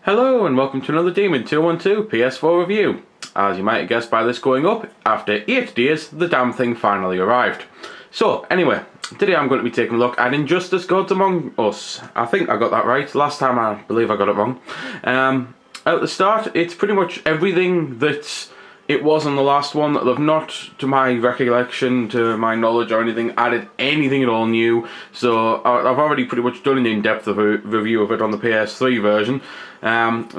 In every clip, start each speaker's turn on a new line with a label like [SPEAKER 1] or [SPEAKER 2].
[SPEAKER 1] Hello and welcome to another Demon 212 PS4 review. As you might have guessed by this going up, after 8 days the damn thing finally arrived. So anyway, today I'm going to be taking a look at Injustice Gods Among Us. I think I got that right. Last time I believe I got it wrong. At the start it's pretty much everything that it was on the last one. They've not, to my recollection, to my knowledge or anything, added anything at all new. So I've already pretty much done an in-depth review of it on the PS3 version.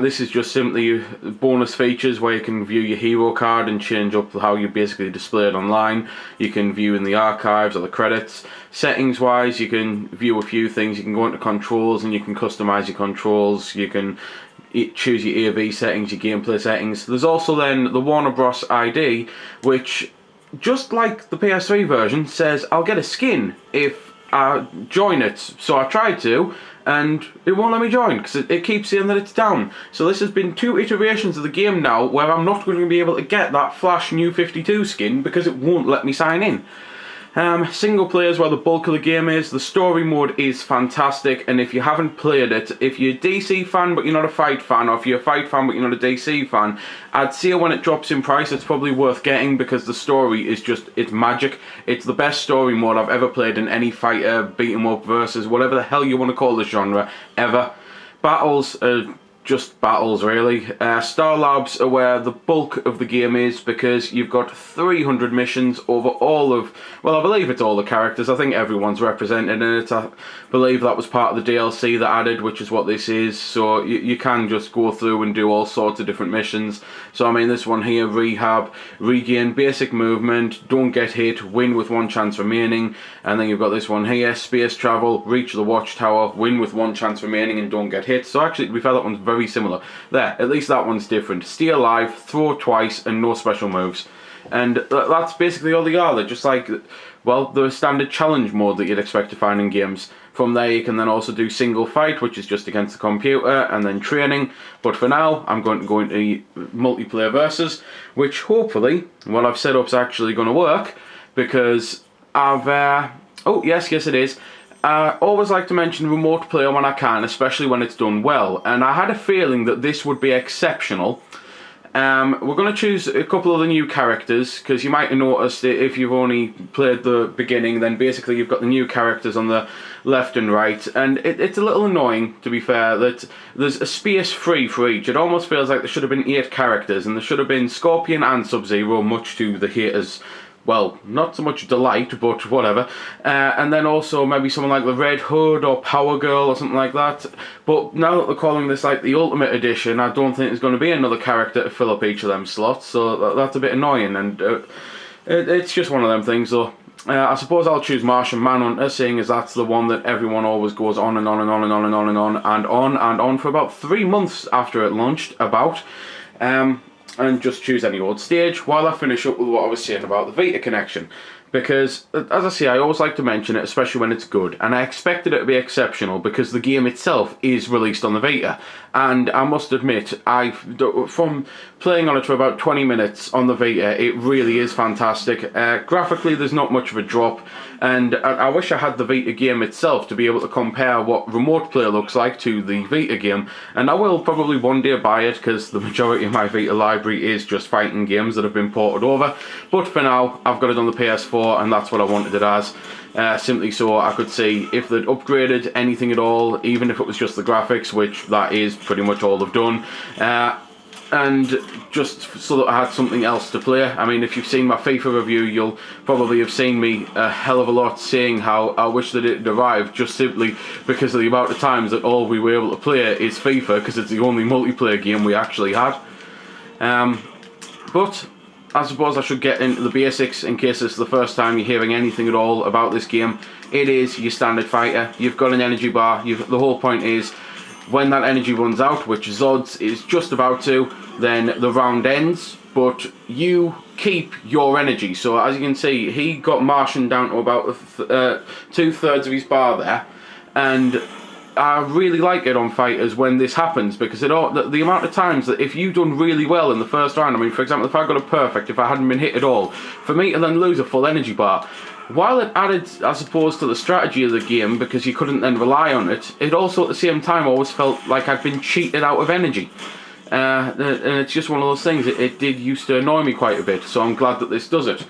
[SPEAKER 1] This is just simply bonus features where you can view your hero card and change up how you basically display it online. You can view in the archives or the credits. Settings wise, you can view a few things. You can go into controls and you can customize your controls. You can choose your AV settings, your gameplay settings. There's also then the Warner Bros. ID, which, just like the PS3 version, says I'll get a skin if I join it. So I tried to, and it won't let me join because it keeps saying that it's down. So this has been 2 iterations of the game now where I'm not going to be able to get that Flash New 52 skin because it won't let me sign in. Single player is where the bulk of the game is. The story mode is fantastic, and if you haven't played it, if you're a DC fan but you're not a fight fan, or if you're a fight fan but you're not a DC fan, I'd say when it drops in price it's probably worth getting because the story is just, it's magic. It's the best story mode I've ever played in any fighter, beat 'em up versus whatever the hell you want to call the genre, ever. Battles are just battles really. Star Labs are where the bulk of the game is because you've got 300 missions over all of, well, I believe it's all the characters. I think everyone's represented in it. I believe that was part of the DLC that added, which is what this is. So you can just go through and do all sorts of different missions. So I mean, this one here, Rehab, Regain, Basic Movement, Don't Get Hit, Win with 1 chance remaining. And then you've got this one here, Space Travel, Reach the Watchtower, Win with 1 chance remaining and Don't Get Hit. So actually, to be fair, that one's very similar. There, at least that one's different. Stay alive, throw twice, and no special moves. And that's basically all they are. They're just like, well, the standard challenge mode that you'd expect to find in games. From there you can then also do single fight, which is just against the computer, and then training. But for now, I'm going to go into multiplayer versus, which hopefully, what I've set up's actually going to work, because I've, oh yes it is. I always like to mention remote play when I can, especially when it's done well, and I had a feeling that this would be exceptional. We're going to choose a couple of the new characters, because you might have noticed if you've only played the beginning, then basically you've got the new characters on the left and right, and it's a little annoying, to be fair, that there's a space free for each. It almost feels like there should have been 8 characters, and there should have been Scorpion and Sub-Zero, much to the haters', well, not so much delight, but whatever. And then also maybe someone like the Red Hood or Power Girl or something like that. But now that they're calling this like the Ultimate Edition, I don't think there's going to be another character to fill up each of them slots. So that's a bit annoying, and it's just one of them things though. I suppose I'll choose Martian Manhunter, seeing as that's the one that everyone always goes on and on and on and on and on and on and on for about 3 months after it launched, about. And just choose any old stage while I finish up with what I was saying about the Vita connection. Because, as I say, I always like to mention it, especially when it's good. And I expected it to be exceptional because the game itself is released on the Vita. And I must admit, from playing on it for about 20 minutes on the Vita, it really is fantastic. Graphically, there's not much of a drop. And I wish I had the Vita game itself to be able to compare what remote play looks like to the Vita game. And I will probably one day buy it because the majority of my Vita library is just fighting games that have been ported over. But for now, I've got it on the PS4 and that's what I wanted it as. Simply so I could see if they'd upgraded anything at all, even if it was just the graphics, which that is pretty much all they've done. And just so that I had something else to play. I mean, if you've seen my FIFA review, you'll probably have seen me a hell of a lot saying how I wish that it had arrived, just simply because of the amount of times that all we were able to play is FIFA, because it's the only multiplayer game we actually had. But I suppose I should get into the basics in case it's the first time you're hearing anything at all about this game. It is your standard fighter. You've got an energy bar. The whole point is, when that energy runs out, which Zod's is just about to, then the round ends, but you keep your energy. So as you can see, he got Martian down to about 2/3 of his bar there, and I really like it on fighters when this happens, because the amount of times that if you've done really well in the first round, I mean, for example, if I got a perfect, if I hadn't been hit at all, for me to then lose a full energy bar, while it added, I suppose, to the strategy of the game because you couldn't then rely on it, it also at the same time always felt like I'd been cheated out of energy. And it's just one of those things, it did used to annoy me quite a bit, so I'm glad that this does it.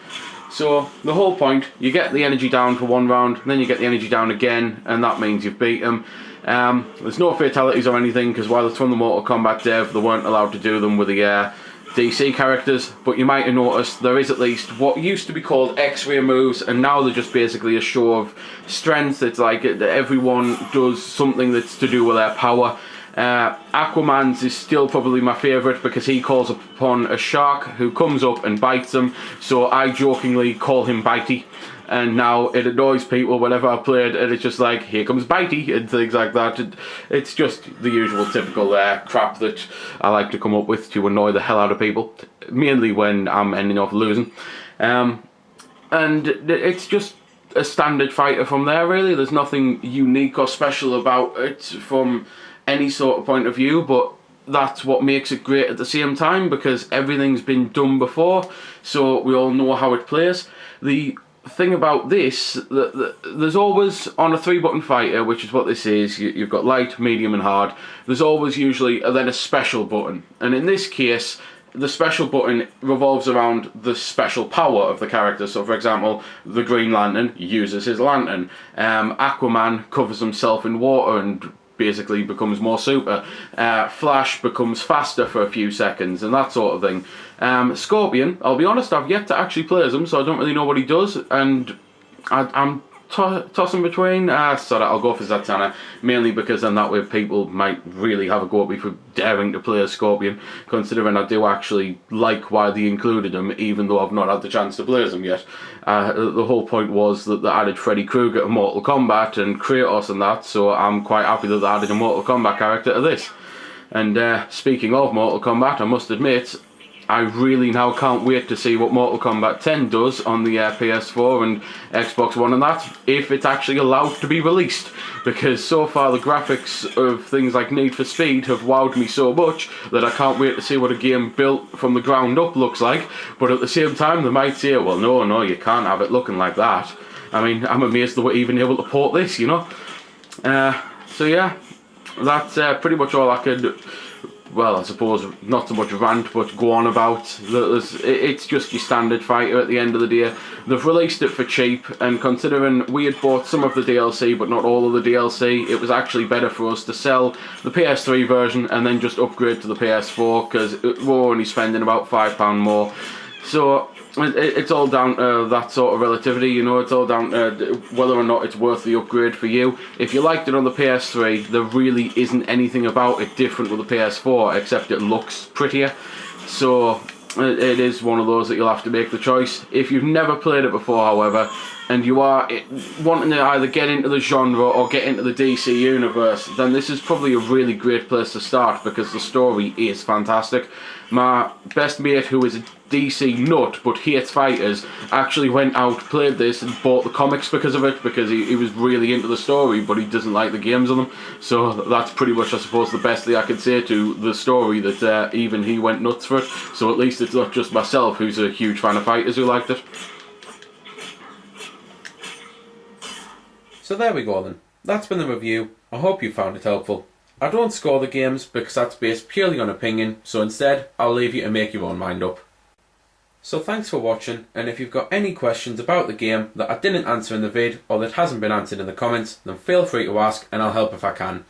[SPEAKER 1] So the whole point, you get the energy down for one round, then you get the energy down again, and that means you've beat them. There's no fatalities or anything, because while it's from the Mortal Kombat dev, they weren't allowed to do them with the DC characters, but you might have noticed there is at least what used to be called X-ray moves, and now they're just basically a show of strength. It's like everyone does something that's to do with their power. Aquaman's is still probably my favourite because he calls upon a shark who comes up and bites him, so I jokingly call him Bitey, and now it annoys people whenever I play it, and it's just like, here comes Bitey, and things like that. It's just the usual typical crap that I like to come up with to annoy the hell out of people, mainly when I'm ending up losing. And it's just a standard fighter from there, really. There's nothing unique or special about it from any sort of point of view, but that's what makes it great at the same time, because everything's been done before, so we all know how it plays. The thing about this, there's always, on a 3-button fighter, which is what this is, you've got light, medium and hard, there's always usually then a special button, and in this case the special button revolves around the special power of the character. So for example, the Green Lantern uses his lantern, Aquaman covers himself in water and basically becomes more super, Flash becomes faster for a few seconds and that sort of thing. Scorpion, I'll be honest, I've yet to actually play as him, so I don't really know what he does, and I'm tossing between, sorry, I'll go for Zatanna, mainly because then that way people might really have a go at me for daring to play as Scorpion, considering I do actually like why they included him, even though I've not had the chance to play as him yet. The whole point was that they added Freddy Krueger to Mortal Kombat and Kratos and that, so I'm quite happy that they added a Mortal Kombat character to this. And speaking of Mortal Kombat, I must admit, I really now can't wait to see what Mortal Kombat 10 does on the PS4 and Xbox One and that, if it's actually allowed to be released, because so far the graphics of things like Need for Speed have wowed me so much that I can't wait to see what a game built from the ground up looks like. But at the same time they might say, well no, you can't have it looking like that. I mean, I'm amazed they were even able to port this, you know. So yeah, that's pretty much all I could, well, I suppose not so much rant, but go on about. It's just your standard fighter at the end of the day. They've released it for cheap, and considering we had bought some of the DLC but not all of the DLC, it was actually better for us to sell the PS3 version and then just upgrade to the PS4, because we're only spending about £5 more. So it's all down to that sort of relativity, you know. It's all down to whether or not it's worth the upgrade for you. If you liked it on the PS3, there really isn't anything about it different with the PS4, except it looks prettier. So it is one of those that you'll have to make the choice. If you've never played it before, however, and you are wanting to either get into the genre or get into the DC universe, then this is probably a really great place to start, because the story is fantastic. My best mate, who is a DC nut but hates fighters, actually went out, played this and bought the comics because of it, because he was really into the story, but he doesn't like the games on them. So that's pretty much, I suppose, the best thing I can say to the story, that even he went nuts for it. So at least it's not just myself who's a huge fan of fighters who liked it. So there we go then. That's been the review. I hope you found it helpful. I don't score the games because that's based purely on opinion, so instead I'll leave you to make your own mind up. So thanks for watching, and if you've got any questions about the game that I didn't answer in the vid or that hasn't been answered in the comments, then feel free to ask and I'll help if I can.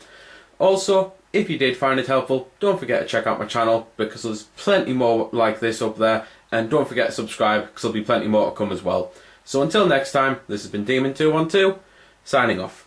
[SPEAKER 1] Also, if you did find it helpful, don't forget to check out my channel, because there's plenty more like this up there, and don't forget to subscribe because there'll be plenty more to come as well. So until next time, this has been Demon212, signing off.